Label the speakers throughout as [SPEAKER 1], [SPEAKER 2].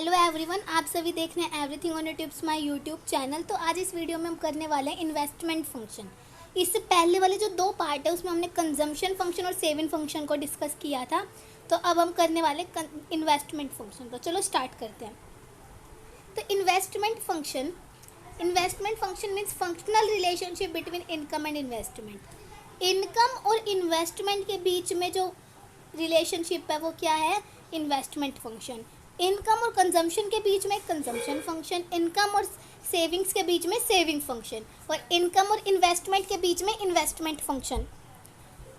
[SPEAKER 1] Hello everyone, आप सभी देख रहे हैं everything on tips my YouTube channel. तो आज इस वीडियो में हम करने वाले हैं इन्वेस्टमेंट फंक्शन। इससे पहले वाले जो दो पार्ट है उसमें हमने कंजम्पशन फंक्शन और सेविंग फंक्शन को डिस्कस किया था। तो अब हम करने वाले इन्वेस्टमेंट फंक्शन। तो चलो स्टार्ट करते हैं। तो investment function means functional relationship between income and investment. Income और इन्वेस्टमेंट के बीच में जो रिलेशनशिप है वो क्या है? Investment function. इनकम और कंजम्पशन के बीच में कंजम्पशन फंक्शन, इनकम और सेविंग्स के बीच में सेविंग फंक्शन, और इनकम और इन्वेस्टमेंट के बीच में इन्वेस्टमेंट फंक्शन।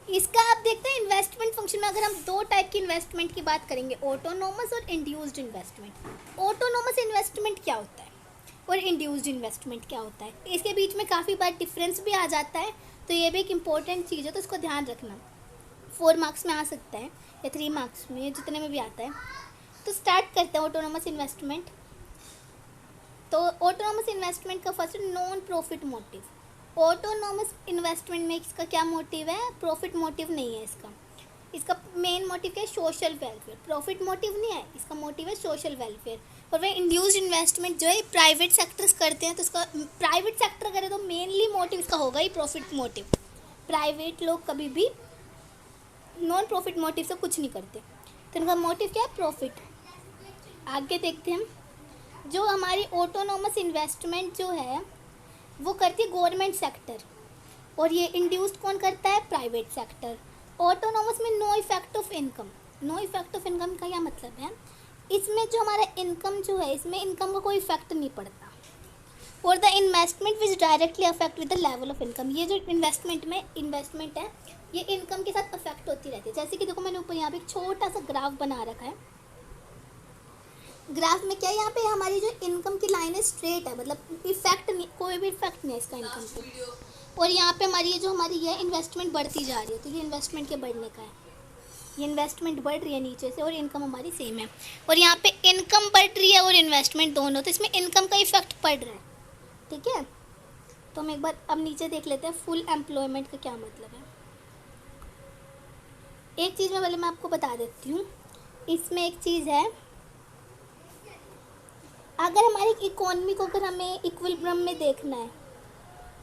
[SPEAKER 1] इसका आप देखते हैं इन्वेस्टमेंट फंक्शन में अगर हम दो टाइप की इन्वेस्टमेंट की बात करेंगे, ऑटोनोमस और इंड्यूस्ड इन्वेस्टमेंट। ऑटोनोमस इन्वेस्टमेंट क्या होता है और इंड्यूस्ड इन्वेस्टमेंट क्या होता है, इसके बीच में काफ़ी बार डिफरेंस भी आ जाता है। तो ये भी एक इम्पॉर्टेंट चीज़ है, तो इसको ध्यान रखना। 4 मार्क्स में आ सकता है या 3 मार्क्स में, जितने में भी आता है। तो स्टार्ट करते हैं ऑटोनोमस इन्वेस्टमेंट। तो ऑटोनोमस इन्वेस्टमेंट का first non profit motive. Autonomous investment में इसका क्या मोटिव है? प्रॉफिट मोटिव नहीं है इसका मेन मोटिव क्या है? Social welfare. प्रॉफिट मोटिव नहीं है, इसका मोटिव है सोशल वेलफेयर। और वह इंड्यूस्ड इन्वेस्टमेंट जो है प्राइवेट सेक्टर्स करते हैं, तो इसका प्राइवेट सेक्टर करे तो मेनली मोटिव इसका होगा ही प्रॉफिट मोटिव। प्राइवेट लोग कभी भी नॉन प्रॉफिट मोटिव से कुछ नहीं करते, तो इनका मोटिव क्या है? प्रॉफिट। आगे देखते हैं, जो हमारी ऑटोनोमस इन्वेस्टमेंट जो है वो करती है गवर्नमेंट सेक्टर, और ये इंड्यूस्ड कौन करता है? Private sector. ऑटोनोमस में no effect of income. No effect of income का क्या मतलब है? इसमें जो हमारा इनकम जो है, इसमें इनकम का कोई इफेक्ट नहीं पड़ता। और the investment which directly affect with the level of income. ये जो इन्वेस्टमेंट है ये इनकम के साथ अफेक्ट होती रहती है। जैसे कि देखो, मैंने ऊपर यहाँ पे एक छोटा सा ग्राफ बना रखा है। ग्राफ में क्या है, यहाँ पे हमारी जो इनकम की लाइन है स्ट्रेट है, मतलब इफेक्ट नहीं, कोई भी इफेक्ट नहीं है इसका इनकम पे। और यहाँ पे हमारी जो हमारी है इन्वेस्टमेंट बढ़ती जा रही है, तो ये इन्वेस्टमेंट के बढ़ने का है। ये इन्वेस्टमेंट बढ़ रही है नीचे से और इनकम हमारी सेम है। और यहाँ पे इनकम बढ़ रही है और इन्वेस्टमेंट दोनों, तो इसमें इनकम का इफेक्ट पड़ रहा है। ठीक है, तो हम एक बार अब नीचे देख लेते हैं फुल एम्प्लॉयमेंट का क्या मतलब है। एक चीज़ मैं आपको बता देती हूँ। इसमें एक चीज़ है, अगर हमारी इकोनॉमी को अगर हमें इक्विलिब्रियम में देखना है,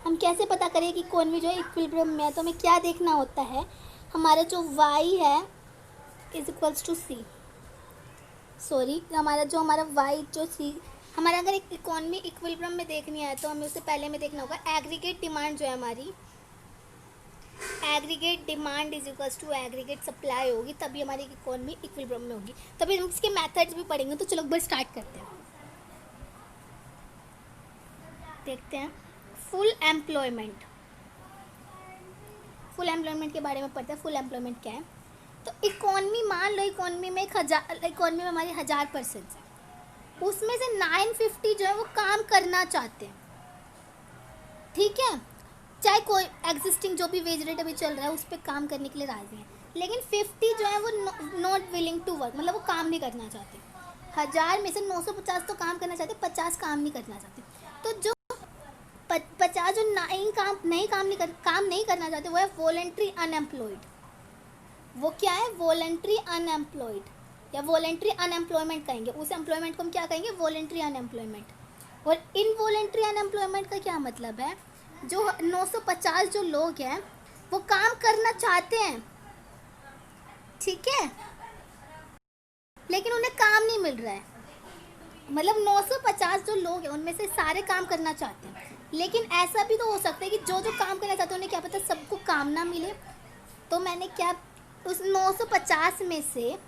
[SPEAKER 1] हम कैसे पता करें कि इकोनॉमी जो है इक्विलिब्रियम में है? तो हमें क्या देखना होता है, हमारा जो y है इज इक्वल्स टू c, हमारा y जो c, हमारा अगर एक इकोनॉमी इक्विलिब्रियम में देखनी है तो हमें उससे पहले में देखना होगा एग्रीगेट डिमांड जो है हमारी, aggregate demand is equals to aggregate supply होगी, तभी हमारी इकोनॉमी इक्विलिब्रियम में होगी। तभी हम इसके मेथड्स भी पढ़ेंगे। तो चलो एक बार स्टार्ट करते हैं, देखते हैं फुल एम्प्लॉयमेंट के बारे में पढ़ते हैं। फुल एम्प्लॉयमेंट क्या है? तो इकोनॉमी, मान लो इकोनॉमी में इकोनॉमी में हमारी 1000% है, उसमें से 950 जो है वो काम करना चाहते हैं। ठीक है, चाहे कोई एग्जिस्टिंग जो भी वेज रेट अभी चल रहा है उस पर काम करने के लिए राजी हैं, लेकिन 50 जो है वो नॉट विलिंग टू वर्क, मतलब वो काम नहीं करना चाहते। 1000 में से 950 तो काम करना चाहते, 50 काम नहीं करना चाहते। तो जो 50 जो काम नहीं करना चाहते वो है वॉलंटरी अनएम्प्लॉयड। वो क्या है? वॉलंटरी अनएम्प्लॉयड या वॉलंटरी अनएम्प्लॉयमेंट कहेंगे। उस एम्प्लॉयमेंट को हम क्या कहेंगे? Voluntary unemployment. और इनवॉलंटरी अनएम्प्लॉयमेंट का क्या मतलब है? जो 950 जो लोग हैं वो काम करना चाहते हैं, ठीक है, लेकिन उन्हें काम नहीं मिल रहा है। मतलब 950 जो लोग हैं उनमें से सारे काम करना चाहते हैं, लेकिन ऐसा भी तो हो सकता है कि जो काम करना चाहते हैं उन्हें क्या पता सबको काम ना मिले। तो मैंने क्या, उस 950 में से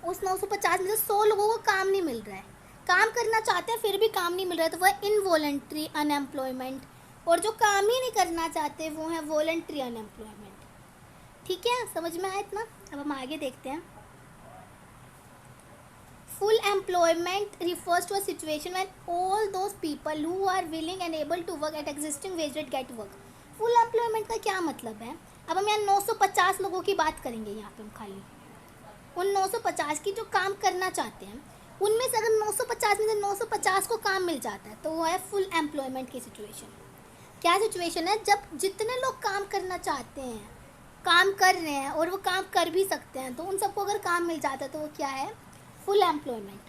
[SPEAKER 1] 100 लोगों को काम नहीं मिल रहा है, काम करना चाहते हैं फिर भी काम नहीं मिल रहा है, तो वह इनवॉलंटरी अनएम्प्लॉयमेंट। और जो काम ही नहीं करना चाहते वो है वॉलंटरी अनएम्प्लॉयमेंट। ठीक है, समझ में आया इतना? अब हम आगे देखते हैं। Full employment refers to a situation when all those people who are willing and able to work at existing wage rate get work. Full employment का क्या मतलब है? अब हम यहाँ 950 लोगों की बात करेंगे। यहाँ पे हम खाली उन 950 की जो काम करना चाहते हैं, उनमें से अगर 950 में से 950 को काम मिल जाता है तो वो है फुल एम्प्लॉयमेंट की सिचुएशन। क्या सिचुएशन है? जब जितने लोग काम करना चाहते हैं, काम कर रहे हैं और वो काम कर भी सकते हैं, तो उन सबको अगर काम मिल जाता है तो वो क्या है? Full employment.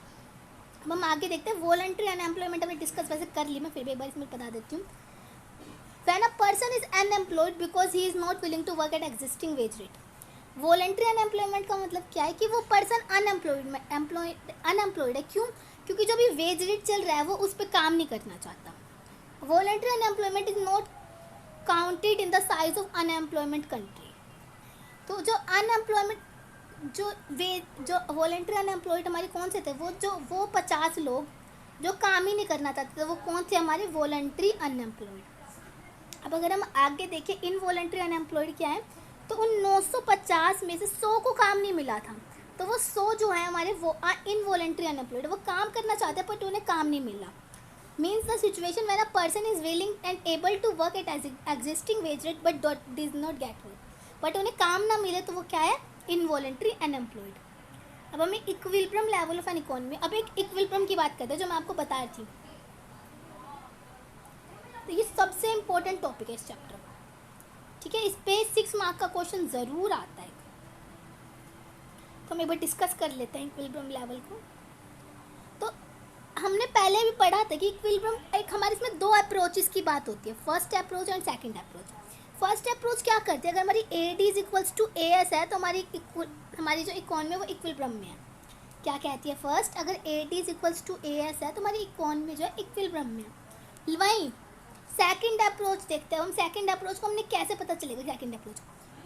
[SPEAKER 1] अब हम आगे देखते हैं वॉलंटरी अनएम्प्लॉयमेंट हमने डिस्कस वैसे कर ली, मैं फिर भी एक बार इसमें बता देती हूँ. When a person is unemployed because he is not willing to work at existing wage rate. Voluntary unemployment का मतलब क्या है कि वो पर्सन अनएम्प्लॉयड है. क्यों? क्योंकि जो भी वेज रेट चल रहा है वो उस पर काम नहीं करना चाहता. Voluntary unemployment is not counted in the size of unemployment country. तो जो अनएम्प्लॉयमेंट जो वॉलंटरी अनएम्प्लॉयड हमारे कौन से थे, वो 50 लोग जो काम ही नहीं करना चाहते थे, वो कौन थे हमारे वॉलंटरी अनएम्प्लॉयड. अब अगर हम आगे देखें इनवॉलंटरी अनएम्प्लॉयड क्या है, तो उन 950 में से 100 को काम नहीं मिला था. तो वो 100 जो है हमारे वो इनवॉलंटरी अनएम्प्लॉयड, वो काम करना चाहते हैं बट उन्हें काम नहीं मिला. Means the situation when a person is willing and able to work at existing wage rate but does not get work. But उन्हें काम ना मिले तो वो क्या है, इनवॉलंटरी अनएम्प्लॉयड. अब हमें equilibrium level of an economy, अब एक इक्विलिब्रियम की बात करते हैं जो मैं आपको बता रही थी. तो ये सबसे इम्पोर्टेंट टॉपिक है इस चैप्टर का. ठीक है, इस पे 6 मार्क का क्वेश्चन ज़रूर आता है. तो हम एक बार डिस्कस कर लेते हैं इक्विलिब्रियम लेवल को. तो हमने पहले भी पढ़ा था कि इक्विलिब्रियम एक हमारे इसमें 2 अप्रोचेस की बात होती है, first approach and second approach. First approach क्या करती है, अगर हमारी AD is equals to AS है तो हमारी जो इकोनॉमी वो इक्विलिब्रियम में है. क्या कहती है फर्स्ट, अगर AD is equals to AS है तो हमारी इकोनॉमी जो है इक्विलिब्रियम में है. वहीं सेकंड अप्रोच देखते हैं हम. सेकंड अप्रोच को हमने कैसे पता चलेगा, सेकंड अप्रोच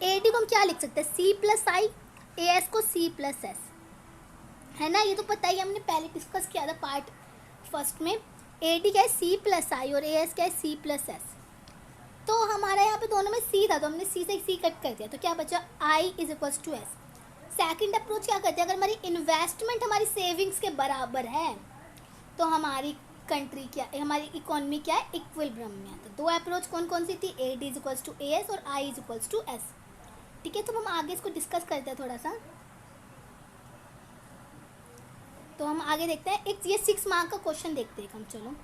[SPEAKER 1] AD को हम क्या लिख सकते हैं, C+I, AS को C+S, है ना. ये तो पता ही, हमने पहले डिस्कस किया था पार्ट फर्स्ट में. AD क्या है, C+I और AS क्या है, C+S. तो हमारा यहाँ पे दोनों में C था तो हमने C से C कट कर दिया, तो क्या बचा, I is equals to S. Second approach क्या करते हैं, अगर हमारी इन्वेस्टमेंट हमारी सेविंग्स के बराबर है तो हमारी कंट्री क्या है, हमारी इकोनॉमी क्या है, इक्विलिब्रियम में है. तो 2 अप्रोच कौन कौन सी थी, AD is equals to AS और I is equals to S. ठीक है, तो हम आगे इसको डिस्कस करते हैं थोड़ा सा. तो हम आगे देखते हैं, एक ये 6 मार्क का क्वेश्चन देखते हैं हम. चलो,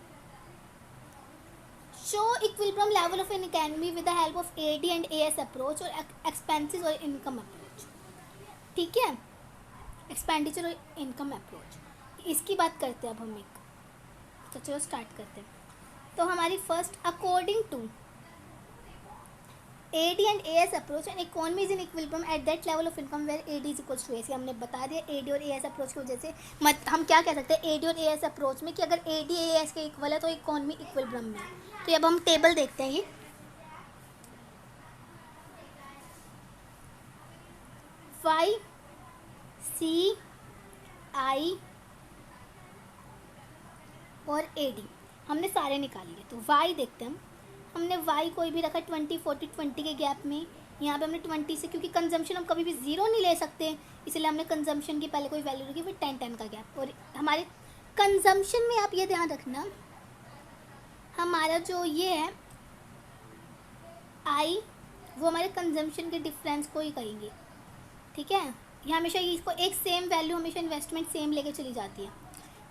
[SPEAKER 1] show equilibrium level of an economy with the help of AD and AS approach और एक्सपेंसेस और इनकम अप्रोच. ठीक है, एक्सपेंडिचर और इनकम अप्रोच, इसकी बात करते हैं अब हम एक. तो चलो स्टार्ट करते हैं. तो हमारी first, according to AD and AS approach and economy is in equilibrium at that level of income where AD is equals to AS. हमने बता दिया AD और AS अप्रोच की वजह से हम क्या कह सकते हैं AD और AS अप्रोच में कि अगर AD AS के इक्वल है तो इकोनॉमी इक्विलिब्रियम में है. तो अब हम टेबल देखते हैं. ये Y C I और AD हमने सारे निकाल लिए. तो Y देखते हैं हम. हमने Y कोई भी रखा 20 40 20 के गैप में. यहाँ पे हमने 20 से, क्योंकि कंजम्पशन हम कभी भी 0 नहीं ले सकते, इसलिए हमने कंजम्पशन की पहले कोई वैल्यू रखी, फिर 10 का गैप. और हमारे कंजम्पशन में आप ये ध्यान रखना, हमारा जो ये है I, वो हमारे कंजम्पशन के डिफरेंस को ही कहेंगे. ठीक है, यहाँ हमेशा इसको एक सेम वैल्यू, हमेशा इन्वेस्टमेंट सेम लेके चली जाती है.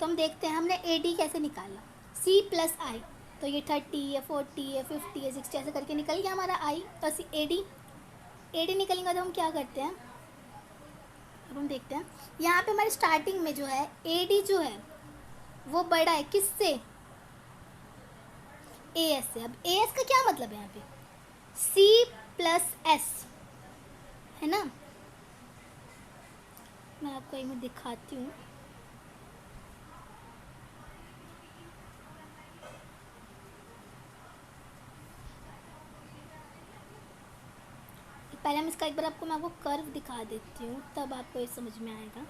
[SPEAKER 1] तो हम देखते हैं हमने AD कैसे निकाला, C+I. तो ये 30 है, 40 है, 50 है, 60 ऐसे करके निकल गया हमारा I. तो AD निकलेगा तो हम क्या करते हैं, अब हम देखते हैं यहाँ पे हमारे स्टार्टिंग में जो है AD जो है वो बड़ा है किससे, AS से. अब AS का क्या मतलब है यहाँ पे, C+S, है ना. मैं आपको एक मिनट दिखाती हूँ. पहले हम इसका एक बार मैं आपको कर्व दिखा देती हूँ, तब आपको ये समझ में आएगा.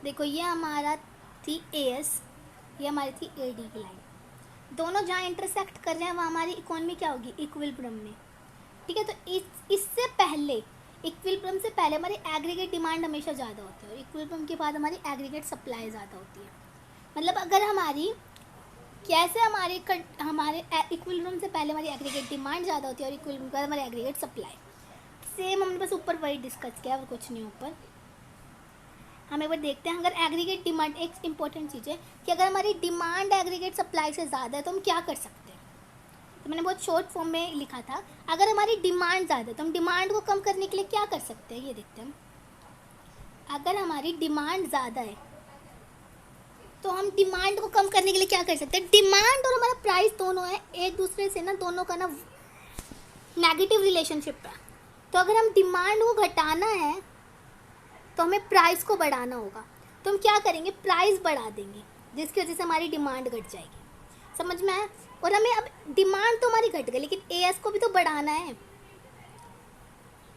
[SPEAKER 1] देखो, ये हमारा थी AS, ये हमारी थी AD की लाइन. दोनों जहाँ इंटरसेक्ट कर रहे हैं वहाँ हमारी इकोनॉमी क्या होगी, इक्विलिब्रियम में. ठीक है, तो इससे पहले, इक्विलिब्रियम से पहले हमारी एग्रीगेट डिमांड हमेशा ज़्यादा होती है और इक्विलिब्रियम के बाद हमारी एग्रीगेट सप्लाई ज़्यादा होती है. मतलब अगर हमारी कैसे हमारे इक्विलिब्रियम से पहले हमारी एग्रीगेट डिमांड ज़्यादा होती है और इक्विलिब्रियम के बाद हमारी एग्रीगेट सप्लाई. सेम हमने बस ऊपर वही डिस्कस किया और कुछ नहीं. ऊपर हम एक बार देखते हैं, अगर एग्रीगेट डिमांड, एक इंपॉर्टेंट चीज़ है कि अगर हमारी डिमांड एग्रीगेट सप्लाई से ज़्यादा है तो हम क्या कर सकते हैं. तो मैंने बहुत शॉर्ट फॉर्म में लिखा था, अगर हमारी डिमांड ज़्यादा है तो हम डिमांड को कम करने के लिए क्या कर सकते हैं, ये देखते हैं. अगर हमारी डिमांड ज़्यादा है तो हम डिमांड को कम करने के लिए क्या कर सकते हैं, डिमांड और हमारा प्राइस दोनों है एक दूसरे से ना, दोनों का ना नेगेटिव रिलेशनशिप है। तो अगर हम डिमांड को घटाना है तो हमें प्राइस को बढ़ाना होगा। तो हम क्या करेंगे, प्राइस बढ़ा देंगे, जिसकी वजह से हमारी डिमांड घट जाएगी। समझ में आया? और हमें अब डिमांड तो हमारी घट गई, लेकिन एएस को भी तो बढ़ाना है।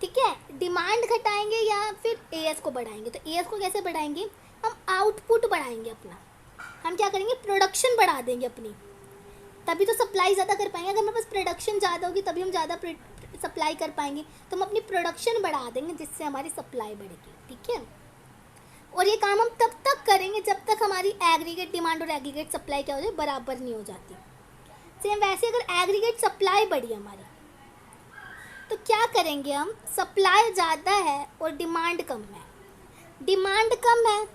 [SPEAKER 1] ठीक है, डिमांड घटाएंगे या फिर एएस को बढ़ाएंगे। तो एएस को कैसे बढ़ाएंगे, हम आउटपुट बढ़ाएंगे अपना। हम क्या करेंगे, प्रोडक्शन बढ़ा देंगे अपनी, तभी तो सप्लाई ज़्यादा कर पाएंगे। अगर हमारे पास प्रोडक्शन ज़्यादा होगी तभी हम ज़्यादा सप्लाई कर पाएंगे। तो हम अपनी प्रोडक्शन बढ़ा देंगे जिससे हमारी सप्लाई बढ़ेगी। ठीक है, और ये काम हम तब तक करेंगे जब तक हमारी एग्रीगेट डिमांड और एग्रीगेट सप्लाई क्या हो जाए, बराबर नहीं हो जाती। सेम वैसे अगर एग्रीगेट सप्लाई बढ़ी हमारी तो क्या करेंगे हम, सप्लाई ज़्यादा है और डिमांड कम है। डिमांड कम है,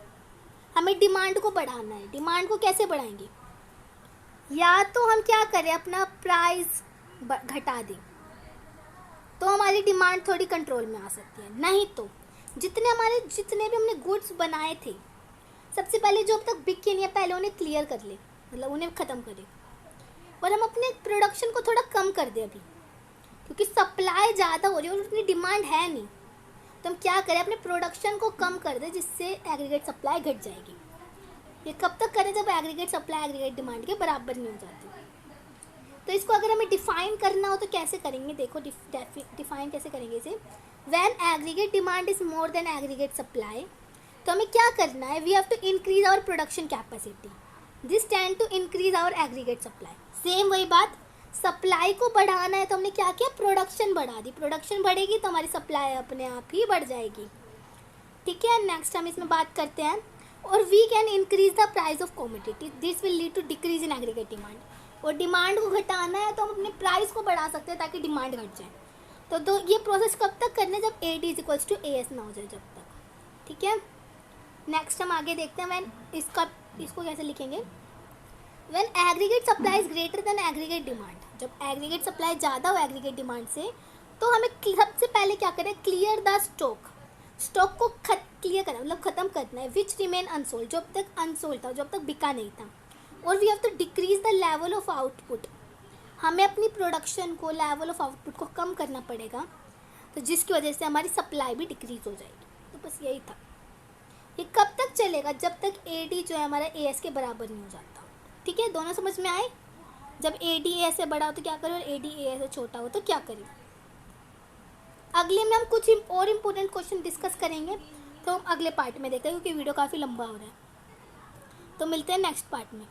[SPEAKER 1] हमें डिमांड को बढ़ाना है। डिमांड को कैसे बढ़ाएंगे, या तो हम क्या करें, अपना प्राइस घटा दें तो हमारी डिमांड थोड़ी कंट्रोल में आ सकती है। नहीं तो जितने भी हमने गुड्स बनाए थे, सबसे पहले जो अब तक बिके नहीं है पहले उन्हें क्लियर कर ले, मतलब उन्हें ख़त्म करें। और हम अपने प्रोडक्शन को थोड़ा कम कर दें अभी, क्योंकि सप्लाई ज़्यादा हो रही है और उतनी डिमांड है नहीं। तो हम क्या करें, अपने प्रोडक्शन को कम कर दें जिससे एग्रीगेट सप्लाई घट जाएगी। ये कब तक करें, जब एग्रीगेट सप्लाई एग्रीगेट डिमांड के बराबर नहीं हो जाती। तो इसको अगर हमें डिफाइन करना हो तो कैसे करेंगे, देखो डिफाइन कैसे करेंगे इसे। When aggregate demand is more than aggregate supply, तो हमें क्या करना है, we have to increase our production capacity, this tend to increase our aggregate supply. Same वही बात, सप्लाई को बढ़ाना है तो हमने क्या किया, प्रोडक्शन बढ़ा दी। प्रोडक्शन बढ़ेगी तो हमारी सप्लाई अपने आप ही बढ़ जाएगी। ठीक है, नेक्स्ट हम इसमें बात करते हैं, और we can increase the price of commodity, this will lead to decrease in aggregate demand. और डिमांड को घटाना है तो हम अपने प्राइस को बढ़ा सकते हैं ताकि डिमांड घट जाए। तो ये प्रोसेस कब तक करना है, जब AD is equals to AS ना हो जाए, जब तक। ठीक है, नेक्स्ट हम आगे देखते हैं। इसको कैसे लिखेंगे, when aggregate supply is greater than aggregate demand, जब एग्रीगेट सप्लाई ज़्यादा हो एग्रीगेट डिमांड से, तो हमें सबसे पहले क्या करें, क्लियर द स्टॉक को क्लियर करना, मतलब ख़त्म करना है, विच रिमेन अनसोल्ड, जो अब तक अनसोल्ड था, जो अब तक बिका नहीं था। और we have to decrease the level of output, हमें अपनी प्रोडक्शन को, लेवल ऑफ आउटपुट को कम करना पड़ेगा, तो जिसकी वजह से हमारी सप्लाई भी डिक्रीज हो जाएगी। तो बस यही था। ये कब तक चलेगा, जब तक AD जो है हमारा AS के बराबर नहीं हो जाता। ठीक है, दोनों समझ में आए। जब AD AS से बड़ा हो तो क्या करें, और AD AS से छोटा हो तो क्या करें। अगले में हम कुछ और इम्पोर्टेंट क्वेश्चन डिस्कस करेंगे, तो हम अगले पार्ट में देखते हैं, क्योंकि वीडियो काफ़ी लंबा हो रहा है। तो मिलते हैं नेक्स्ट पार्ट में।